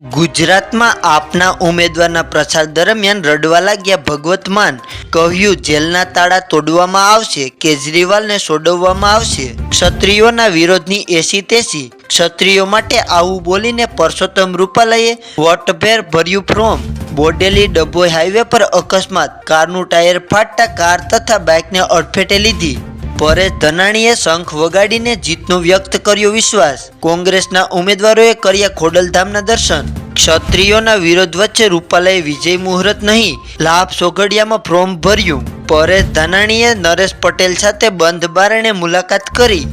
ગુજરાતમાં આપના ઉમેદવારના પ્રચાર દરમિયાન રડવા લાગ્યા ભગવત માન. કહ્યું, જેલના તાળા તોડવામાં આવશે, કેજરીવાલને છોડવામાં આવશે. ક્ષત્રિયોના વિરોધની એસી તેસી. ક્ષત્રિયો માટે આવું બોલીને પરસોત્તમ રૂપાલાએ વોટભેર ભર્યું ફોર્મ. બોડેલી ડભોઈ હાઈવે પર અકસ્માત, કારનું ટાયર ફાટતા કાર તથા બાઇકને અડફેટે લીધી. પરેશ ધાનાણીએ શંખ વગાડીને જીતનો વ્યક્ત કર્યો વિશ્વાસ. કોંગ્રેસના ઉમેદવારોએ કર્યા ખોડલધામના દર્શન. ક્ષત્રિયોના વિરોધ વચ્ચે રૂપાલાએ વિજય મુહૂર્ત નહીં, લાભ સોગડિયામાં ફોર્મ ભર્યું. પરેશ ધાનાણીએ નરેશ પટેલ સાથે બંધ બારણે મુલાકાત કરી.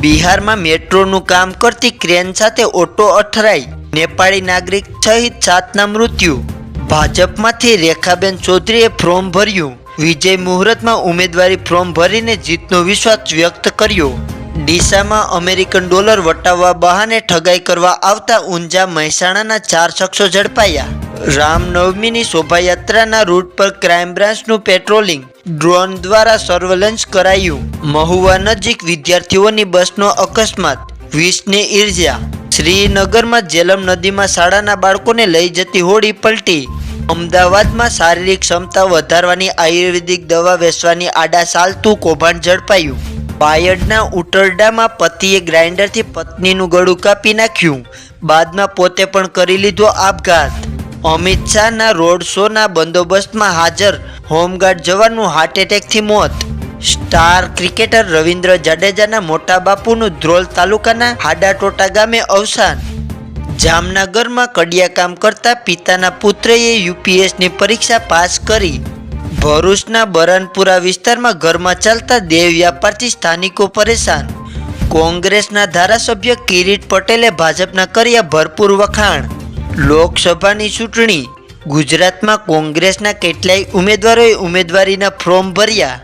બિહારમાં મેટ્રોનું કામ કરતી ક્રેન સાથે ઓટો અથડાઈ, નેપાળી નાગરિક સહિત 7ના મૃત્યુ. ભાજપમાંથી રેખાબેન ચૌધરીએ ફોર્મ ભર્યું. વિજય મુહૂર્તમાં ઉમેદવારી ફોર્મ ભરીને જીતનો વિશ્વાસ વ્યક્ત કર્યો. ડીસામાં અમેરિકન ડોલર વટાવવા બહાને ઠગાઈ કરવા આવતા ઊંઝા મહેસાણાના 4 શખ્સો ઝડપાયા. રામનવમીની શોભાયાત્રાના રૂટ પર ક્રાઇમ બ્રાન્ચનું પેટ્રોલિંગ, ડ્રોન દ્વારા સર્વેલન્સ કરાયું. મહુવા નજીક વિદ્યાર્થીઓની બસનો અકસ્માત, 20ને ઈજા. શ્રીનગરમાં જેલમ નદીમાં શાળાના બાળકોને લઈ જતી હોડી પલટી. અમદાવાદમાં શારીરિક ક્ષમતા વધારવાની આયુર્વેદિક દવા વેચવાની આડા ચાલતું કૌભાંડ ઝડપાયું. બાયડના ઉટરડામાં પતિએ ગ્રાઇન્ડરથી પત્નીનું ગળું કાપી નાખ્યું, બાદમાં પોતે પણ કરી લીધો આપઘાત. અમિત શાહના રોડ શોના બંદોબસ્તમાં હાજર હોમગાર્ડ જવાનનું હાર્ટ એટેકથી મોત. સ્ટાર ક્રિકેટર રવિન્દ્ર જાડેજાના મોટા બાપુનું ધ્રોલ તાલુકાના હાડાટોટા ગામે અવસાન. જામનગરમાં કડિયા કામ કરતા પિતાના પુત્રએ યુપીએસની પરીક્ષા પાસ કરી. ભરૂચના બરનપુરા વિસ્તારમાં ઘરમાં ચાલતા દેહ વ્યાપારથી સ્થાનિકો પરેશાન. કોંગ્રેસના ધારાસભ્ય કિરીટ પટેલે ભાજપના કર્યા ભરપૂર વખાણ. લોકસભાની ચૂંટણી. ગુજરાતમાં કોંગ્રેસના કેટલાય ઉમેદવારોએ ઉમેદવારીના ફોર્મ ભર્યા.